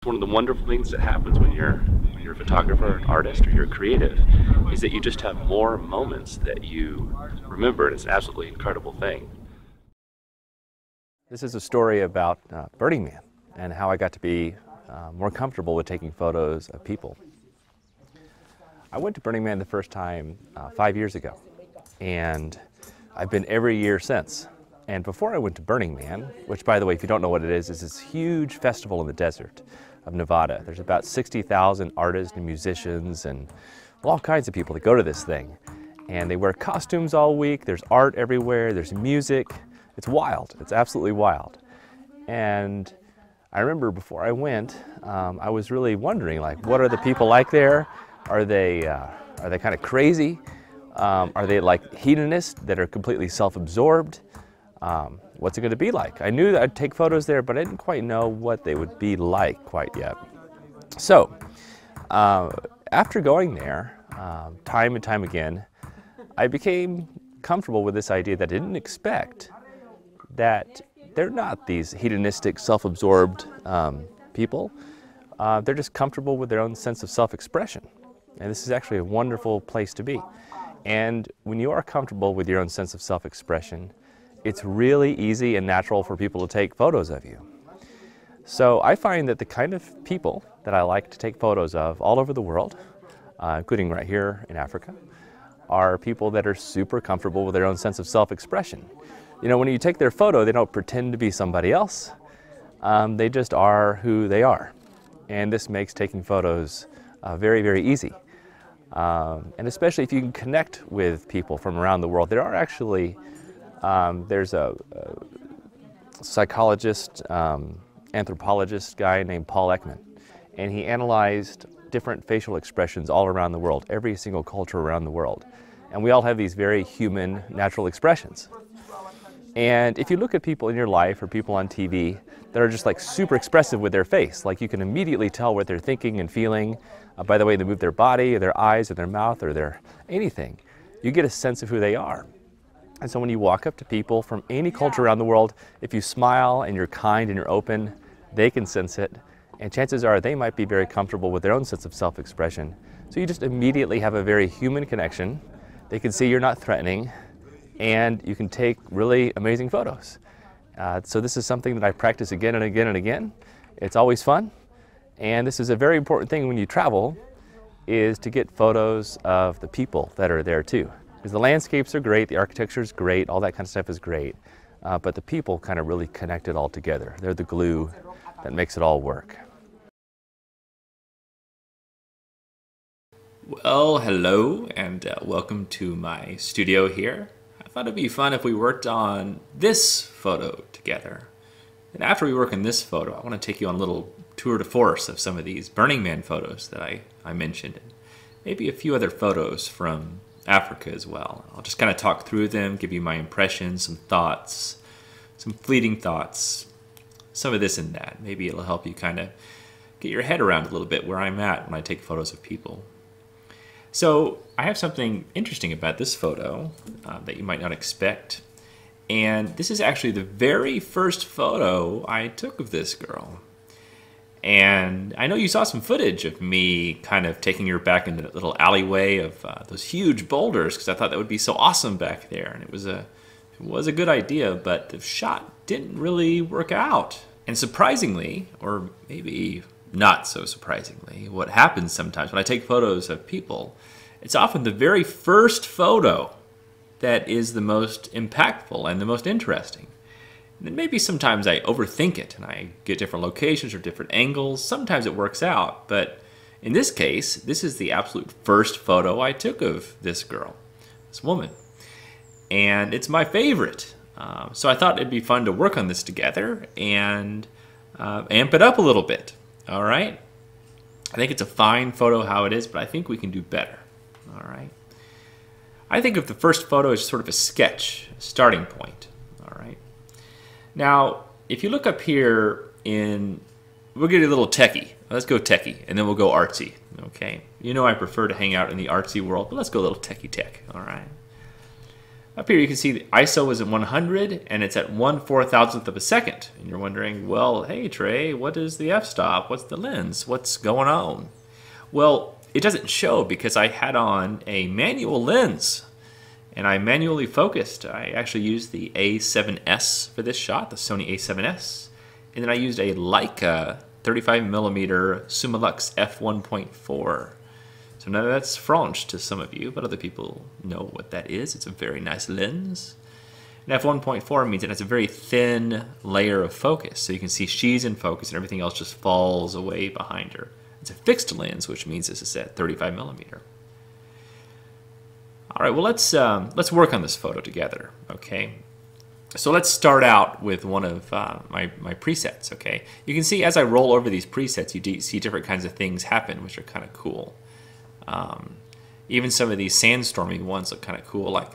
One of the wonderful things that happens when you're a photographer, an artist, or you're creative is that you just have more moments that you remember, and it's an absolutely incredible thing. This is a story about Burning Man and how I got to be more comfortable with taking photos of people. I went to Burning Man the first time 5 years ago, and I've been every year since. And before I went to Burning Man, which, by the way, if you don't know what it is this huge festival in the desert of Nevada. There's about 60,000 artists and musicians and all kinds of people that go to this thing. And they wear costumes all week, there's art everywhere, there's music. It's wild, it's absolutely wild. And I remember before I went, I was really wondering, like, what are the people like there? Are they kind of crazy? Are they like hedonists that are completely self-absorbed? What's it going to be like? I knew that I'd take photos there, but I didn't quite know what they would be like quite yet. So, after going there, time and time again, I became comfortable with this idea that I didn't expect that they're not these hedonistic, self-absorbed people. They're just comfortable with their own sense of self-expression. And this is actually a wonderful place to be. And when you are comfortable with your own sense of self-expression, it's really easy and natural for people to take photos of you. So I find that the kind of people that I like to take photos of all over the world, including right here in Africa, are people that are super comfortable with their own sense of self-expression. You know, when you take their photo, they don't pretend to be somebody else. They just are who they are. And this makes taking photos very, very easy. And especially if you can connect with people from around the world. There are actually there's a psychologist, anthropologist guy named Paul Ekman, and he analyzed different facial expressions all around the world, every single culture around the world. And we all have these very human, natural expressions. And if you look at people in your life or people on TV that are just like super expressive with their face, like you can immediately tell what they're thinking and feeling by the way they move their body or their eyes or their mouth or their anything, you get a sense of who they are. And so when you walk up to people from any culture around the world, if you smile and you're kind and you're open, they can sense it. And chances are they might be very comfortable with their own sense of self-expression. So you just immediately have a very human connection. They can see you're not threatening, and you can take really amazing photos. So this is something that I practice again and again and again. It's always fun. And this is a very important thing when you travel, is to get photos of the people that are there too. Because the landscapes are great, the architecture is great, all that kind of stuff is great, but the people kind of really connect it all together. They're the glue that makes it all work. Well, hello, and welcome to my studio here. I thought it'd be fun if we worked on this photo together. And after we work on this photo, I want to take you on a little tour de force of some of these Burning Man photos that I mentioned, and maybe a few other photos from Africa as well. I'll just kind of talk through them, give you my impressions, some thoughts, some fleeting thoughts, some of this and that. Maybe it'll help you kind of get your head around a little bit where I'm at when I take photos of people. So I have something interesting about this photo that you might not expect. And this is actually the very first photo I took of this girl. And I know you saw some footage of me kind of taking her back into that little alleyway of those huge boulders, because I thought that would be so awesome back there. And it was a good idea, but the shot didn't really work out. And surprisingly, or maybe not so surprisingly, what happens sometimes when I take photos of people, it's often the very first photo that is the most impactful and the most interesting. And then maybe sometimes I overthink it and I get different locations or different angles. Sometimes it works out, but in this case, this is the absolute first photo I took of this girl, this woman. And it's my favorite. So I thought it'd be fun to work on this together and amp it up a little bit. All right? I think it's a fine photo how it is, but I think we can do better. All right? I think of the first photo as sort of a sketch, a starting point. All right? Now, if you look up here we'll get a little techie. Let's go techie, and then we'll go artsy. Okay? You know I prefer to hang out in the artsy world, but let's go a little techie tech. All right? Up here you can see the ISO is at 100 and it's at 1/4000th of a second. And you're wondering, well, hey Trey, what is the f-stop? What's the lens? What's going on? Well, it doesn't show because I had on a manual lens and I manually focused. I actually used the A7S for this shot, the Sony A7S. And then I used a Leica 35mm Summilux f1.4. So now that's French to some of you, but other people know what that is. It's a very nice lens. And f1.4 means it has a very thin layer of focus. So you can see she's in focus and everything else just falls away behind her. It's a fixed lens, which means this is at 35mm. All right, well, let's work on this photo together, okay? So let's start out with one of my presets, okay? You can see as I roll over these presets, you see different kinds of things happen, which are kind of cool. Even some of these sandstormy ones look kind of cool, like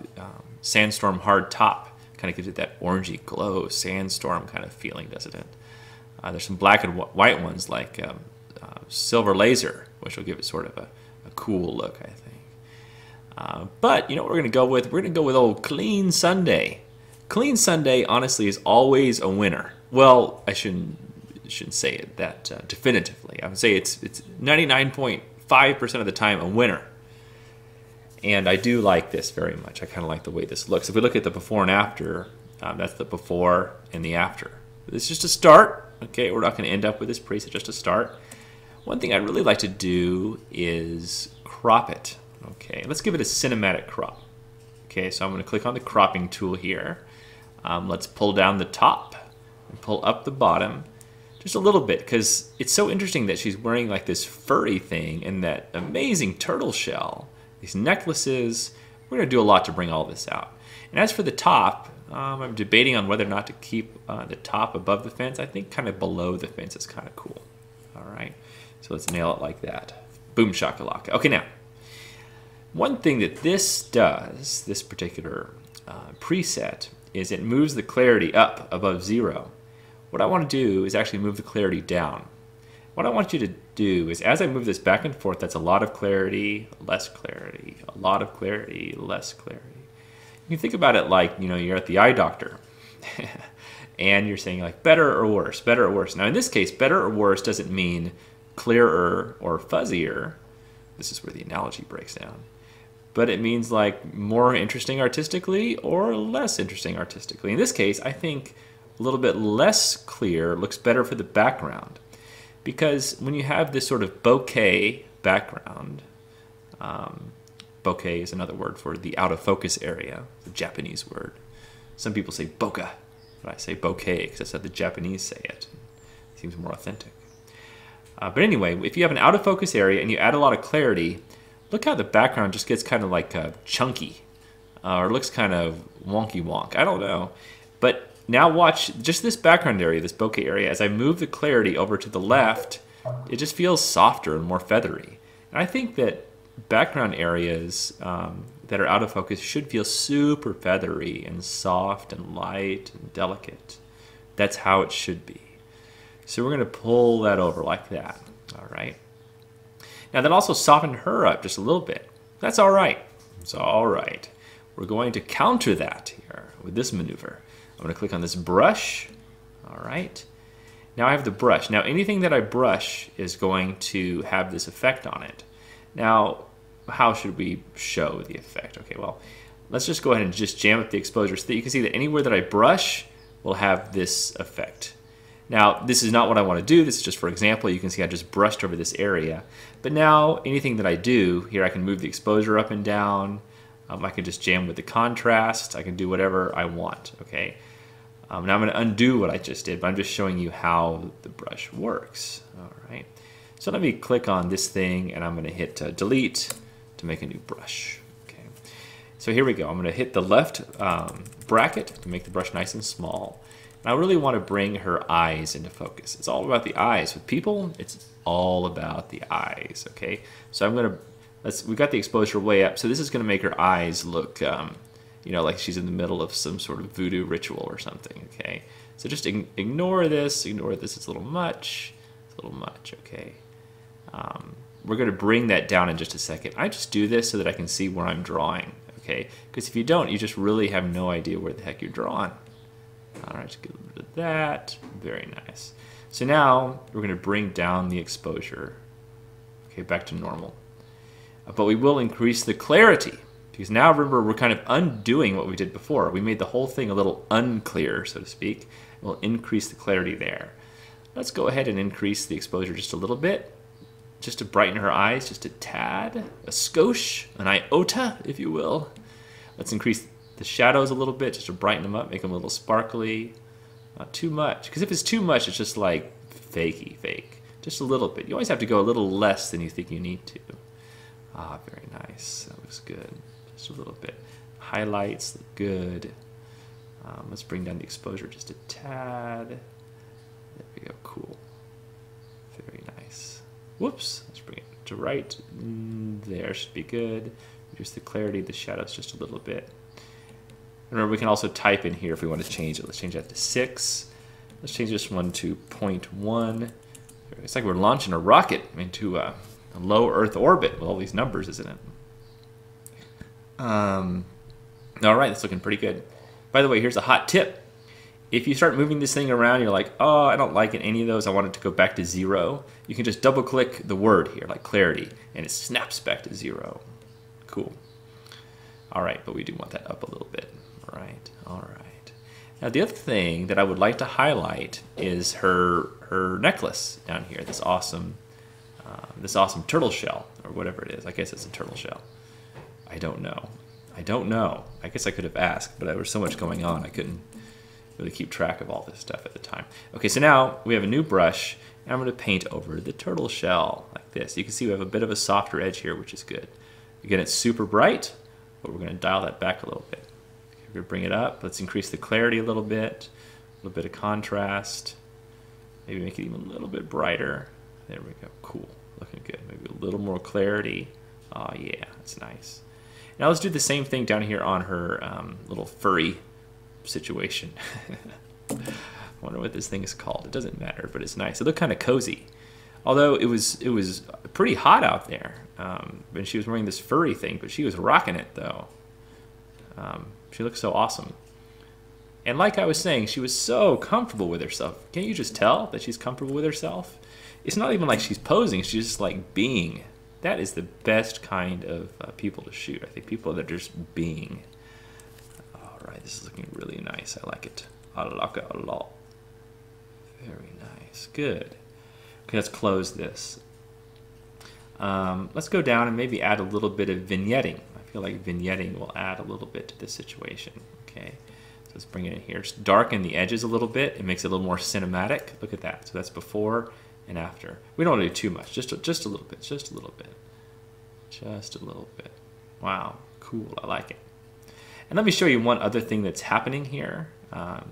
Sandstorm Hard Top. Kind of gives it that orangey glow, sandstorm kind of feeling, doesn't it? There's some black and white ones like Silver Laser, which will give it sort of a cool look, I think. But you know what we're going to go with? We're going to go with old Clean Sunday. Clean Sunday, honestly, is always a winner. Well, I shouldn't say it that definitively. I would say it's 99.5% of the time a winner. And I do like this very much. I kind of like the way this looks. If we look at the before and after, that's the before and the after. This is just a start. Okay, we're not going to end up with this preset, just a start. One thing I'd really like to do is crop it. Okay, let's give it a cinematic crop. Okay, so I'm going to click on the cropping tool here. Let's pull down the top and pull up the bottom just a little bit, because it's so interesting that she's wearing like this furry thing and that amazing turtle shell, these necklaces. We're going to do a lot to bring all this out. And as for the top, I'm debating on whether or not to keep the top above the fence. I think kind of below the fence is kind of cool. All right, so let's nail it like that. Boom shakalaka. Okay, now, one thing that this does, this particular preset, is it moves the clarity up above 0. What I want to do is actually move the clarity down. What I want you to do is, as I move this back and forth, that's a lot of clarity, less clarity, a lot of clarity, less clarity. You can think about it like, you know, you're at the eye doctor and you're saying like better or worse, better or worse. Now in this case, better or worse doesn't mean clearer or fuzzier. This is where the analogy breaks down. But it means like more interesting artistically or less interesting artistically. In this case, I think a little bit less clear looks better for the background, because when you have this sort of bokeh background, bokeh is another word for the out of focus area, the Japanese word. Some people say bokeh, but I say bokeh because that's how the Japanese say it. It seems more authentic. But anyway, if you have an out of focus area and you add a lot of clarity, look how the background just gets kind of like chunky, or looks kind of wonky wonk. I don't know. But now watch just this background area, this bokeh area. As I move the clarity over to the left, it just feels softer and more feathery. And I think that background areas that are out of focus should feel super feathery and soft and light and delicate. That's how it should be. So we're going to pull that over like that. All right. Now that also softened her up just a little bit. That's all right. It's all right. We're going to counter that here with this maneuver. I'm going to click on this brush. All right. Now I have the brush. Now anything that I brush is going to have this effect on it. Now, how should we show the effect? Okay, well, let's just go ahead and just jam up the exposure so that you can see that anywhere that I brush will have this effect. Now, this is not what I want to do. This is just for example. You can see I just brushed over this area. But now anything that I do, here I can move the exposure up and down. I can just jam with the contrast. I can do whatever I want, okay? Now I'm going to undo what I just did, but I'm just showing you how the brush works, all right? So let me click on this thing, and I'm going to hit delete to make a new brush, okay? So here we go. I'm going to hit the left bracket to make the brush nice and small. And I really want to bring her eyes into focus. It's all about the eyes. With people, it's all about the eyes, okay? So I'm going to, we got the exposure way up, so this is going to make her eyes look, you know, like she's in the middle of some sort of voodoo ritual or something, okay? So just ignore this, it's a little much, okay? We're going to bring that down in just a second. I just do this so that I can see where I'm drawing, okay? okay? Because if you don't, you just really have no idea where the heck you're drawing. All right, just get a little bit of that. Very nice. So now we're going to bring down the exposure, okay, back to normal. But we will increase the clarity, because now remember we're kind of undoing what we did before. We made the whole thing a little unclear, so to speak. We'll increase the clarity there. Let's go ahead and increase the exposure just a little bit, just to brighten her eyes, just a tad, a skosh, an iota, if you will. Let's increase the shadows a little bit, just to brighten them up, make them a little sparkly. Not too much, because if it's too much, it's just like fakey fake. Just a little bit. You always have to go a little less than you think you need to. Ah, very nice. That looks good. Just a little bit. Highlights look good. Let's bring down the exposure just a tad. There we go. Cool. Very nice. Whoops. Let's bring it to right. There should be good. Reduce the clarity, the shadows just a little bit. Remember, we can also type in here if we want to change it. Let's change that to 6. Let's change this one to 0.1. It's like we're launching a rocket into a low Earth orbit with all these numbers, isn't it? All right, that's looking pretty good. By the way, here's a hot tip. If you start moving this thing around, you're like, oh, I don't like it, any of those, I want it to go back to 0. You can just double click the word here, like clarity, and it snaps back to 0. Cool. All right, but we do want that up a little bit. All right. Now the other thing that I would like to highlight is her necklace down here, this awesome turtle shell, or whatever it is. I guess it's a turtle shell. I don't know. I guess I could have asked, but there was so much going on, I couldn't really keep track of all this stuff at the time. Okay, so now we have a new brush, and I'm going to paint over the turtle shell like this. You can see we have a bit of a softer edge here, which is good. Again, it's super bright, but we're going to dial that back a little bit. We're going to bring it up. Let's increase the clarity a little bit of contrast. Maybe make it even a little bit brighter. There we go. Cool. Looking good. Maybe a little more clarity. Oh, yeah. That's nice. Now let's do the same thing down here on her little furry situation. I wonder what this thing is called. It doesn't matter, but it's nice. It looked kind of cozy. Although it was pretty hot out there. And she was wearing this furry thing, but she was rocking it, though. She looked so awesome. And like I was saying, she was so comfortable with herself. Can't you just tell that she's comfortable with herself? It's not even like she's posing. She's just like being. That is the best kind of people to shoot. I think people that are just being. All right, this is looking really nice. I like it. I like it a lot. Very nice. Good. Okay, let's close this. Let's go down and maybe add a little bit of vignetting. I feel like vignetting will add a little bit to this situation. Okay, so let's bring it in here. Just darken the edges a little bit. It makes it a little more cinematic. Look at that. So that's before and after. We don't want to do too much. Just a little bit. Just a little bit. Just a little bit. Wow, cool. I like it. And let me show you one other thing that's happening here.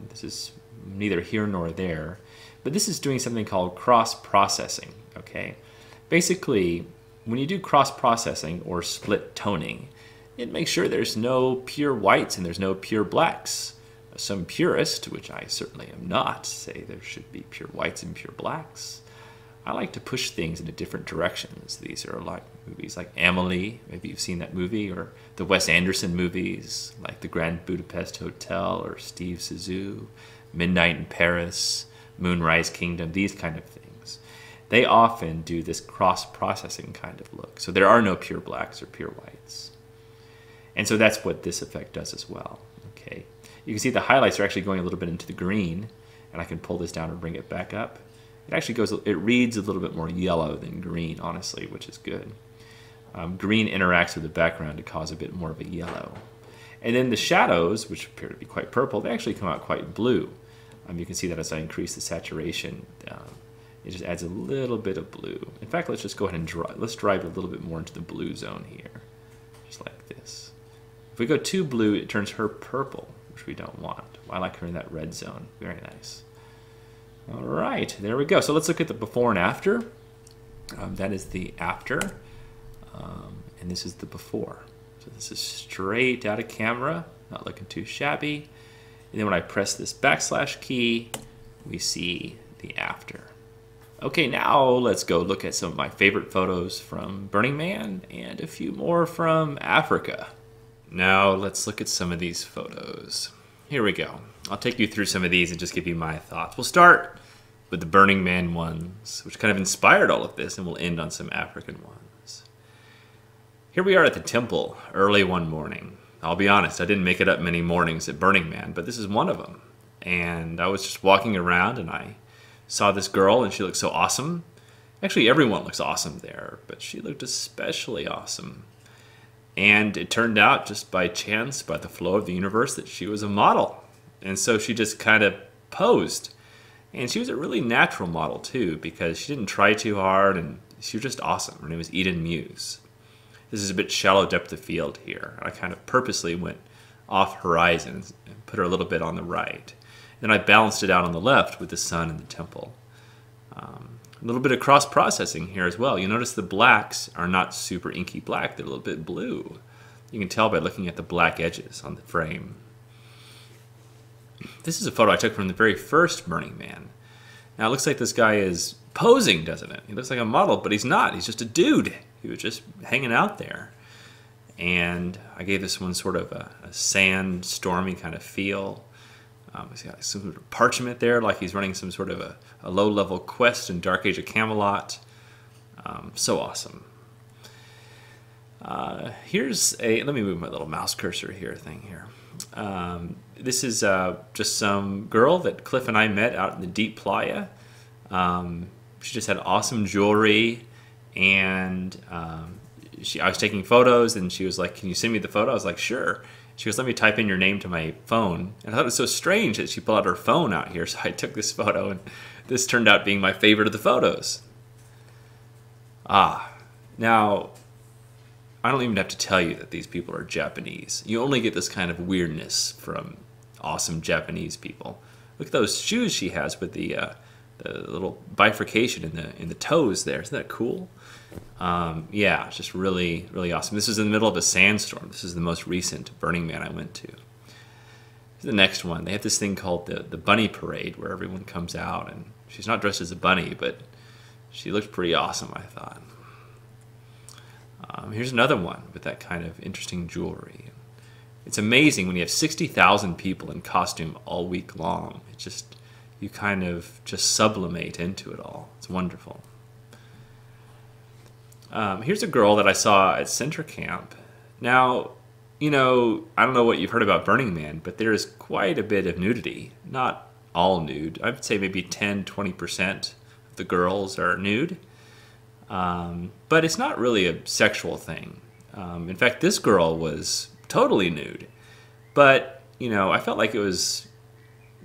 This is neither here nor there, but this is doing something called cross-processing. Okay, basically, when you do cross-processing or split toning, it makes sure there's no pure whites and there's no pure blacks. Some purists, which I certainly am not, say there should be pure whites and pure blacks. I like to push things into different directions. These are like movies like Amelie, maybe you've seen that movie, or the Wes Anderson movies like The Grand Budapest Hotel or Steve Zissou, Midnight in Paris, Moonrise Kingdom, these kind of things. They often do this cross-processing kind of look. So there are no pure blacks or pure whites. And so that's what this effect does as well. Okay, you can see the highlights are actually going a little bit into the green, and I can pull this down and bring it back up. It actually goes, it reads a little bit more yellow than green, honestly, which is good. Green interacts with the background to cause a bit more of a yellow. And then the shadows, which appear to be quite purple, they actually come out quite blue. You can see that as I increase the saturation, it just adds a little bit of blue. In fact, let's just go ahead and let's drive a little bit more into the blue zone here, just like this. If we go too blue, it turns her purple, which we don't want. I like her in that red zone. Very nice. All right, there we go. So let's look at the before and after. That is the after, and this is the before. So this is straight out of camera, not looking too shabby. And then when I press this backslash key, we see the after. Okay, now let's go look at some of my favorite photos from Burning Man and a few more from Africa. Now let's look at some of these photos. Here we go. I'll take you through some of these and just give you my thoughts. We'll start with the Burning Man ones, which kind of inspired all of this, and we'll end on some African ones. Here we are at the temple early one morning. I'll be honest, I didn't make it up many mornings at Burning Man, but this is one of them. And I was just walking around and I saw this girl and she looked so awesome. Actually, everyone looks awesome there, but she looked especially awesome. And it turned out just by chance, by the flow of the universe, that she was a model. And so she just kind of posed. And she was a really natural model too, because she didn't try too hard and she was just awesome. Her name was Eden Muse. This is a bit shallow depth of field here. I kind of purposely went off horizon and put her a little bit on the right. Then I balanced it out on the left with the sun and the temple. A little bit of cross-processing here as well. You notice the blacks are not super inky black. They're a little bit blue. You can tell by looking at the black edges on the frame. This is a photo I took from the very first Burning Man. Now it looks like this guy is posing, doesn't it? He looks like a model, but he's not. He's just a dude. He was just hanging out there. And I gave this one sort of a sand, stormy kind of feel. He's got some sort of parchment there, like he's running some sort of a low-level quest in Dark Age of Camelot. So awesome. Here's a, let me move my little mouse cursor here This is just some girl that Cliff and I met out in the deep playa. She just had awesome jewelry, and I was taking photos, and she was like, "Can you send me the photo?" I was like, "Sure." She goes, "Let me type in your name to my phone." And I thought it was so strange that she pulled out her phone out here, so I took this photo, and this turned out being my favorite of the photos. Now, I don't even have to tell you that these people are Japanese. You only get this kind of weirdness from awesome Japanese people. Look at those shoes she has with the little bifurcation in the toes there. Isn't that cool? Yeah, it's just really, really awesome. This is in the middle of a sandstorm. This is the most recent Burning Man I went to. The next one, they have this thing called the bunny parade, where everyone comes out, and she's not dressed as a bunny, but she looks pretty awesome, I thought. Here's another one with that kind of interesting jewelry. It's amazing when you have 60,000 people in costume all week long. It just, you kind of just sublimate into it all. It's wonderful. Here's a girl that I saw at Center Camp. Now, you know, I don't know what you've heard about Burning Man, but there is quite a bit of nudity. Not all nude. I would say maybe 10-20% of the girls are nude. But it's not really a sexual thing. In fact, this girl was totally nude. But, you know, I felt like it was...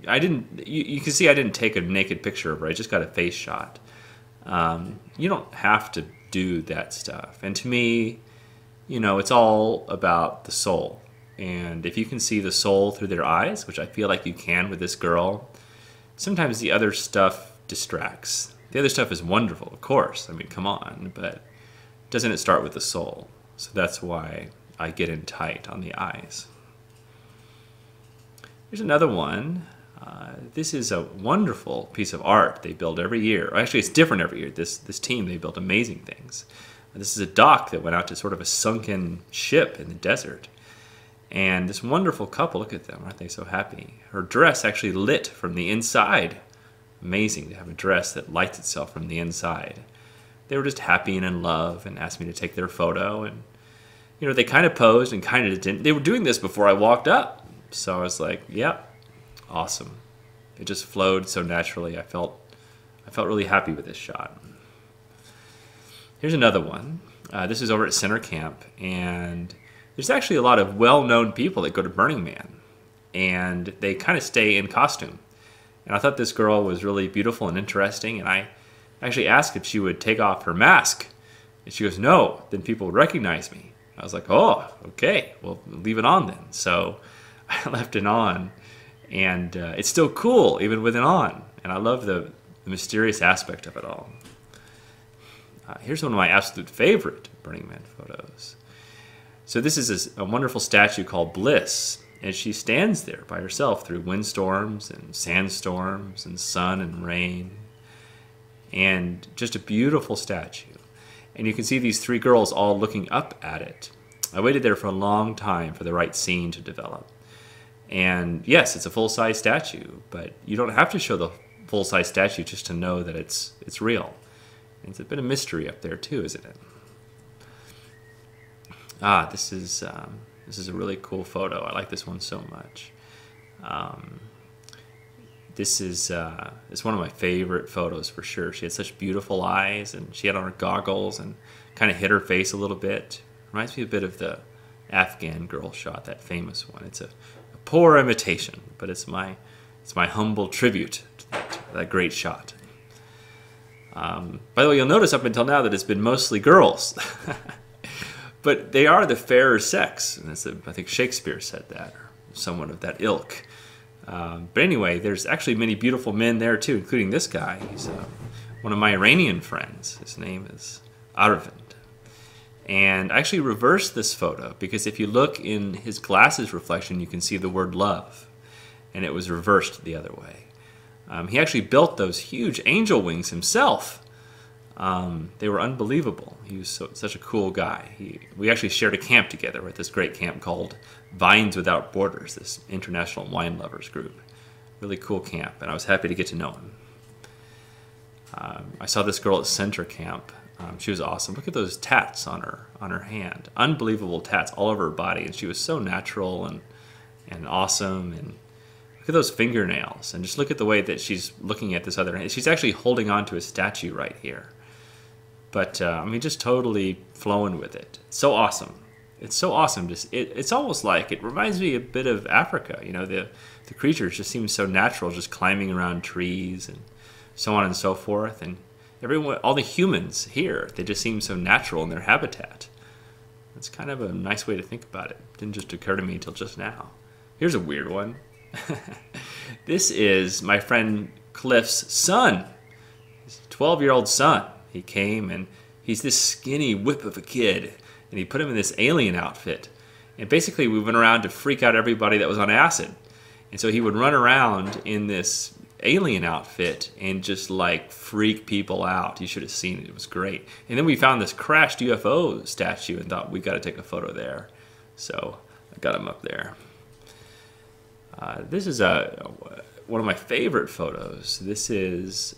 you can see I didn't take a naked picture of her. I just got a face shot. You don't have to do that stuff. And to me, you know, it's all about the soul. And if you can see the soul through their eyes, which I feel like you can with this girl, sometimes the other stuff distracts. The other stuff is wonderful, of course. I mean, come on, but doesn't it start with the soul? So that's why I get in tight on the eyes. Here's another one. This is a wonderful piece of art they build every year. Actually, it's different every year. This team, they build amazing things. This is a dock that went out to sort of a sunken ship in the desert. And this wonderful couple, look at them, aren't they so happy? Her dress actually lit from the inside. Amazing to have a dress that lights itself from the inside. They were just happy and in love and asked me to take their photo. And, you know, they kind of posed and kind of didn't. They were doing this before I walked up. So I was like, yep. Awesome. It just flowed so naturally. I felt really happy with this shot. Here's another one. This is over at Center Camp, and there's actually a lot of well-known people that go to Burning Man, and they kind of stay in costume. And I thought this girl was really beautiful and interesting, and I actually asked if she would take off her mask, and she goes, "No, then people would recognize me." I was like, "Oh, okay, well, leave it on then." So I left it on. And it's still cool, even with it on. And I love the mysterious aspect of it all. Here's one of my absolute favorite Burning Man photos. So this is a wonderful statue called Bliss. And she stands there by herself through windstorms and sandstorms and sun and rain. And just a beautiful statue. And you can see these three girls all looking up at it. I waited there for a long time for the right scene to develop. And yes, it's a full-size statue, but you don't have to show the full-size statue just to know that it's real. It's a bit of mystery up there too, isn't it? This is a really cool photo. I like this one so much. This is it's one of my favorite photos for sure. She had such beautiful eyes, and she had on her goggles and kind of hid her face a little bit. Reminds me a bit of the Afghan girl shot, that famous one. It's a poor imitation, but it's my humble tribute to that great shot. By the way, you'll notice up until now that it's been mostly girls. But they are the fairer sex. And I think Shakespeare said that, or someone of that ilk. But anyway, there's actually many beautiful men there too, including this guy. He's one of my Iranian friends. His name is Arvind. And I actually reversed this photo because if you look in his glasses reflection, you can see the word love. And it was reversed the other way. He actually built those huge angel wings himself. They were unbelievable. He was such a cool guy. We actually shared a camp together at this great camp called Vines Without Borders, this international wine lovers group. Really cool camp, and I was happy to get to know him. I saw this girl at Center Camp. She was awesome. Look at those tats on her hand. Unbelievable tats all over her body, and she was so natural and awesome. And look at those fingernails, and just look at the way that she's looking at this other hand. She's actually holding on to a statue right here. But, I mean, just totally flowing with it. It's so awesome. It's so awesome. It's almost like, it reminds me a bit of Africa. You know, the creatures just seem so natural, just climbing around trees and so on and so forth. And everyone, all the humans here, they just seem so natural in their habitat. It's kind of a nice way to think about it. It didn't just occur to me until just now. Here's a weird one. This is my friend Cliff's son. His 12-year-old son. He came, and he's this skinny whip of a kid, and he put him in this alien outfit. And basically, we went around to freak out everybody that was on acid. And so he would run around in this alien outfit and just like freak people out. You should have seen it. It was great. And then we found this crashed UFO statue and thought, we got to take a photo there. So I got him up there. This is one of my favorite photos. This is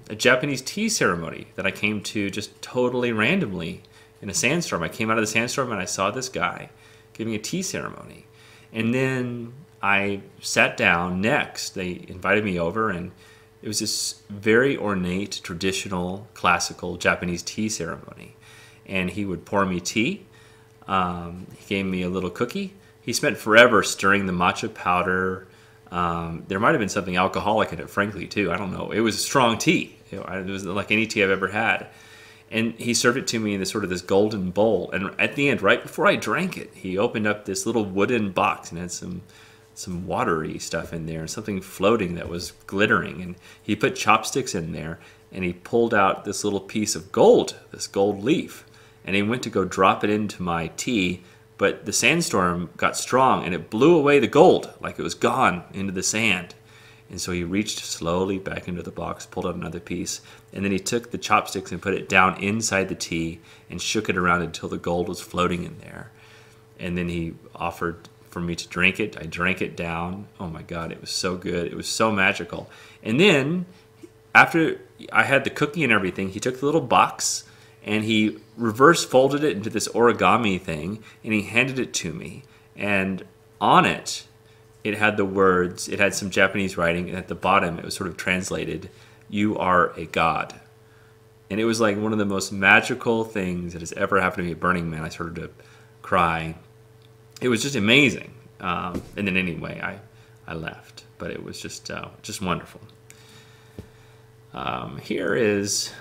a Japanese tea ceremony that I came to just totally randomly in a sandstorm. I came out of the sandstorm and I saw this guy giving a tea ceremony. And then I sat down next. They invited me over, and it was this very ornate, traditional, classical Japanese tea ceremony. And he would pour me tea. He gave me a little cookie. He spent forever stirring the matcha powder. There might have been something alcoholic in it, frankly, too. I don't know. It was strong tea. It was like any tea I've ever had. And he served it to me in this golden bowl. And at the end, right before I drank it, he opened up this little wooden box and had some watery stuff in there and something floating that was glittering. And he put chopsticks in there, and he pulled out this little piece of gold, this gold leaf. And he went to go drop it into my tea. But the sandstorm got strong, and it blew away the gold like it was gone into the sand. And so he reached slowly back into the box, pulled out another piece, and then he took the chopsticks and put it down inside the tea and shook it around until the gold was floating in there. And then he offered for me to drink it. I drank it down. Oh my God, it was so good. It was so magical. And then after I had the cookie and everything, he took the little box and he reverse folded it into this origami thing, and he handed it to me. And on it, it had the words, it had some Japanese writing, and at the bottom it was sort of translated, "You are a god." And it was like one of the most magical things that has ever happened to me at Burning Man. I started to cry. It was just amazing. And then anyway, I left. But it was just wonderful. Here is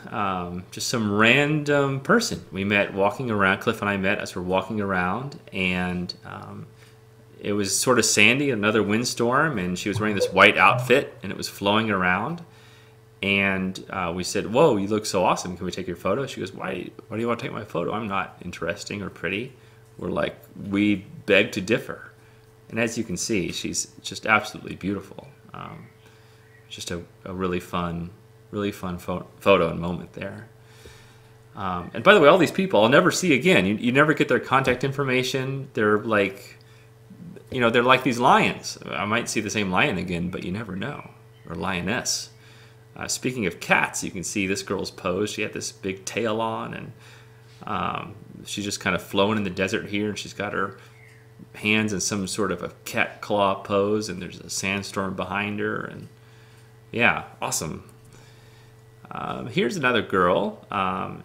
just some random person we met walking around. Cliff and I met as we're walking around, and it was sort of sandy, another windstorm, and she was wearing this white outfit, and it was flowing around. And we said, "Whoa, you look so awesome. Can we take your photo?" She goes, Why do you want to take my photo? I'm not interesting or pretty. We're like, we beg to differ. And as you can see, she's just absolutely beautiful. Just a really fun photo and moment there. And by the way, all these people I'll never see again. You never get their contact information. They're like, they're like these lions. I might see the same lion again, but you never know. Or lioness. Speaking of cats, you can see this girl's pose. She had this big tail on, and she's just kind of flowing in the desert here, and she's got her hands in some sort of a cat claw pose, and there's a sandstorm behind her, and yeah, awesome. Here's another girl.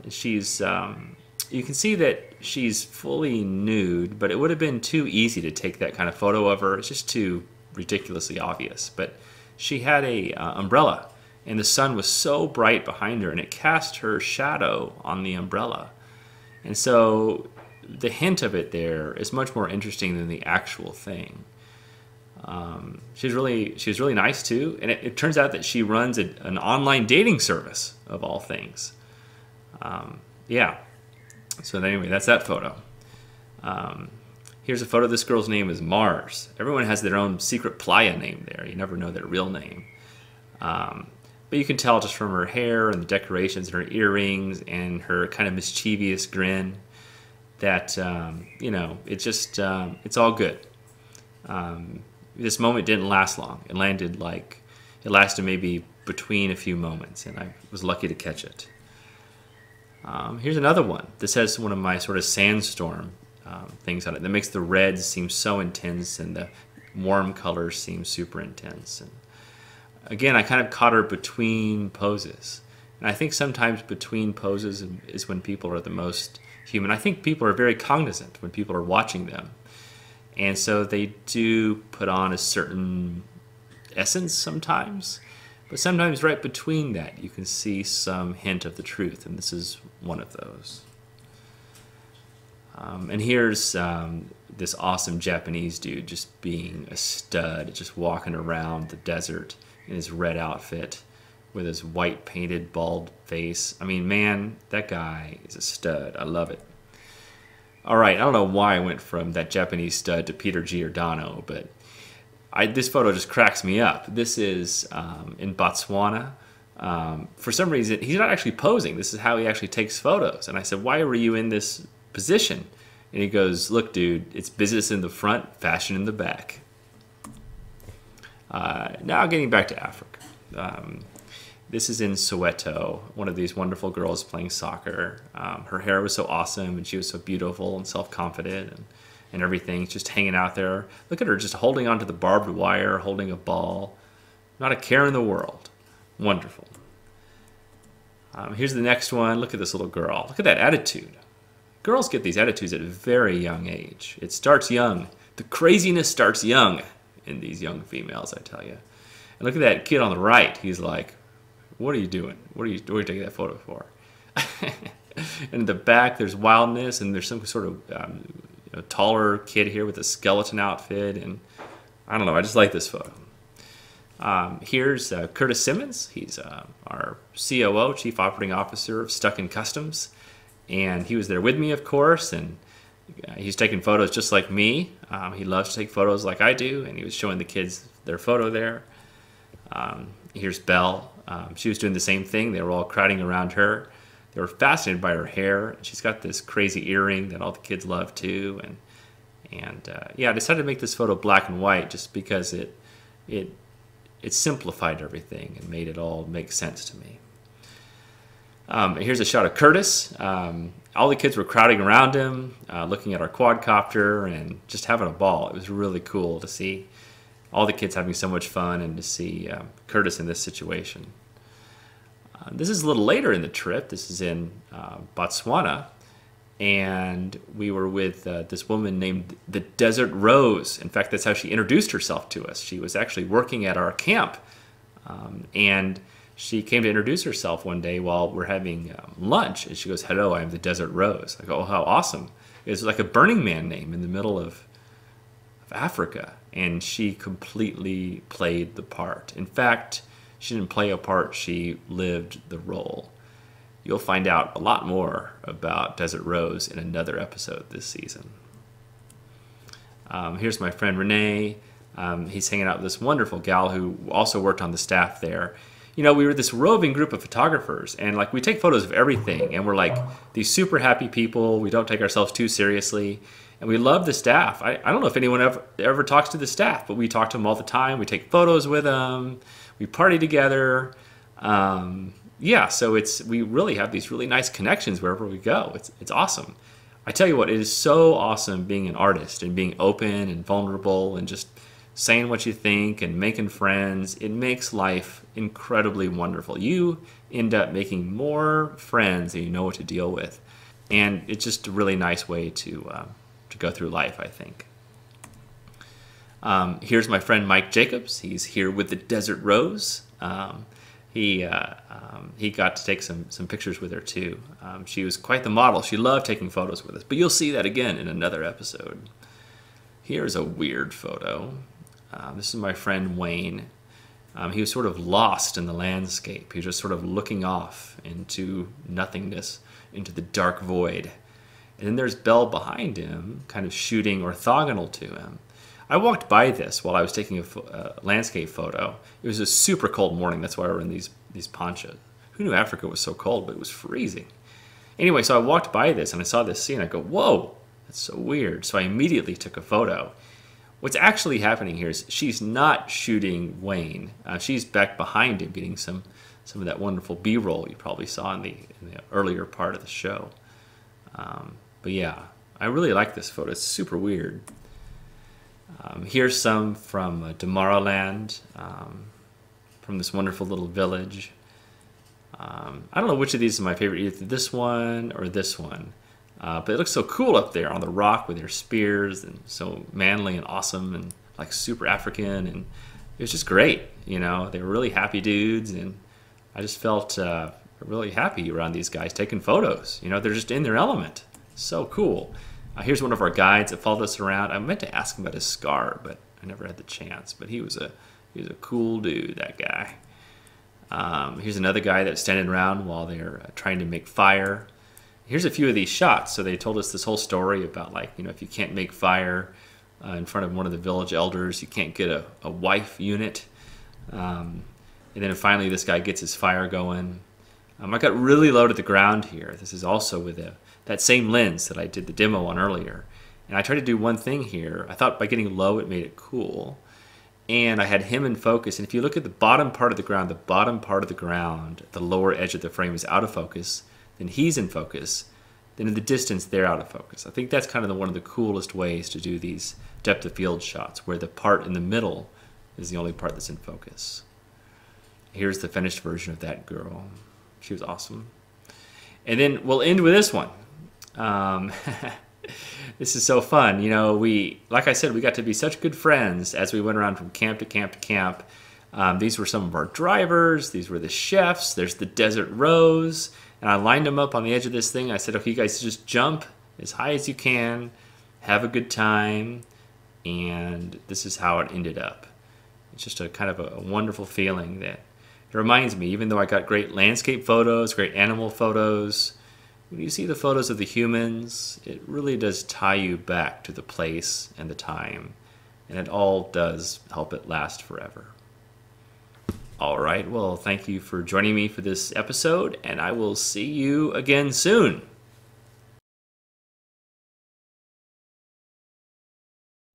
She's you can see that she's fully nude, but it would have been too easy to take that kind of photo of her. It's just too ridiculously obvious. But she had a umbrella, and the sun was so bright behind her, and it cast her shadow on the umbrella. And so the hint of it there is much more interesting than the actual thing. She was really nice too, and it turns out that she runs an online dating service of all things. Yeah. So anyway, that's that photo. Here's a photo. This girl's name is Mars. Everyone has their own secret playa name there. You never know their real name. But you can tell just from her hair and the decorations and her earrings and her kind of mischievous grin that, it's all good. This moment didn't last long. It lasted maybe between a few moments, and I was lucky to catch it. Here's another one. This has one of my sort of sandstorm things on it that makes the reds seem so intense and the warm colors seem super intense. And again, I kind of caught her between poses. And I think sometimes between poses is when people are the most human. I think people are very cognizant when people are watching them. And so they do put on a certain essence sometimes. But sometimes right between that, you can see some hint of the truth. And this is one of those. And here's this awesome Japanese dude just being a stud, just walking around the desert in his red outfit with his white painted bald face. I mean, man, that guy is a stud. I love it. All right, I don't know why I went from that Japanese stud to Peter Giordano, but this photo just cracks me up. This is in Botswana. For some reason, he's not actually posing. This is how he actually takes photos. And I said, why were you in this position? And he goes, look, dude, it's business in the front, fashion in the back. Now getting back to Africa. This is in Soweto, one of these wonderful girls playing soccer. Her hair was so awesome, and she was so beautiful and self-confident and everything, just hanging out there. Look at her just holding onto the barbed wire, holding a ball. Not a care in the world. Wonderful. Here's the next one. Look at this little girl. Look at that attitude. Girls get these attitudes at a very young age. It starts young. The craziness starts young in these young females, I tell you. And look at that kid on the right. He's like, what are you doing? What are you taking that photo for? And in the back, there's wildness, and there's some sort of taller kid here with a skeleton outfit. And I don't know. I just like this photo. Here's Curtis Simmons. He's our COO, Chief Operating Officer of Stuck in Customs. And he was there with me, of course, and he's taking photos just like me. He loves to take photos like I do, and he was showing the kids their photo there. Here's Belle. She was doing the same thing. They were all crowding around her. They were fascinated by her hair. She's got this crazy earring that all the kids love too. And I decided to make this photo black and white just because it simplified everything and made it all make sense to me. Here's a shot of Curtis. All the kids were crowding around him, looking at our quadcopter and just having a ball. It was really cool to see all the kids having so much fun and to see Curtis in this situation. This is a little later in the trip. This is in Botswana. And we were with this woman named the Desert Rose. In fact, that's how she introduced herself to us. She was actually working at our camp. And she came to introduce herself one day while we're having lunch. And she goes, hello, I am the Desert Rose. I go, oh, how awesome. It's like a Burning Man name in the middle of Africa. And she completely played the part. In fact, she didn't play a part, she lived the role. You'll find out a lot more about Desert Rose in another episode this season. Here's my friend Renee. He's hanging out with this wonderful gal who also worked on the staff there. you know, we were this roving group of photographers, and like we take photos of everything, and we're like these super happy people. We don't take ourselves too seriously, and we love the staff. I don't know if anyone ever talks to the staff, but we talk to them all the time. We take photos with them. We party together. Yeah, so we really have these really nice connections wherever we go. It's awesome. I tell you what, it is so awesome being an artist and being open and vulnerable and just saying what you think and making friends. It makes life incredibly wonderful. You end up making more friends than you know what to deal with. And it's just a really nice way to go through life, I think. Here's my friend Mike Jacobs. He's here with the Desert Rose. He got to take some pictures with her too. She was quite the model. She loved taking photos with us, but you'll see that again in another episode. Here's a weird photo. This is my friend Wayne. He was sort of lost in the landscape. He was just sort of looking off into nothingness, into the dark void. And then there's Belle behind him, kind of shooting orthogonal to him. I walked by this while I was taking a landscape photo. It was a super cold morning. That's why we were in these ponchos. Who knew Africa was so cold, but it was freezing. Anyway, so I walked by this and I saw this scene. I go, whoa, that's so weird. So I immediately took a photo. What's actually happening here is she's not shooting Wayne. She's back behind him getting some of that wonderful B-roll you probably saw in the earlier part of the show. But yeah, I really like this photo. It's super weird. Here's some from Tomorrowland, from this wonderful little village. I don't know which of these is my favorite, either this one or this one. But it looks so cool up there on the rock with their spears, and so manly and awesome and like super African, and it was just great. You know, they were really happy dudes, and I just felt really happy around these guys taking photos. You know, they're just in their element. So cool. Here's one of our guides that followed us around. I meant to ask him about his scar, but I never had the chance. But he was a cool dude, that guy. Here's another guy that's standing around while they're trying to make fire. Here's a few of these shots. So they told us this whole story about, like, you know, if you can't make fire in front of one of the village elders, you can't get a wife unit. And then finally this guy gets his fire going. I got really low to the ground here. This is also with that same lens that I did the demo on earlier. And I tried to do one thing here. I thought by getting low it made it cool. And I had him in focus. And if you look at the bottom part of the ground, the lower edge of the frame is out of focus. Then he's in focus. Then in the distance, they're out of focus. I think that's kind of one of the coolest ways to do these depth of field shots, where the part in the middle is the only part that's in focus. Here's the finished version of that girl. She was awesome. And then we'll end with this one. This is so fun. You know, like I said, we got to be such good friends as we went around from camp to camp to camp. These were some of our drivers. These were the chefs. There's the Desert Rose. And I lined them up on the edge of this thing. I said, okay, you guys, just jump as high as you can. Have a good time. And this is how it ended up. It's just a kind of a wonderful feeling that it reminds me, even though I got great landscape photos, great animal photos, when you see the photos of the humans, it really does tie you back to the place and the time. And it all does help it last forever. All right, well, thank you for joining me for this episode, and I will see you again soon.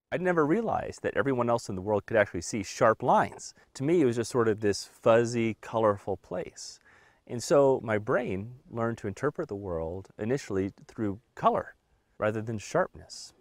I'd never realized that everyone else in the world could actually see sharp lines. To me, it was just sort of this fuzzy, colorful place. And so my brain learned to interpret the world initially through color rather than sharpness.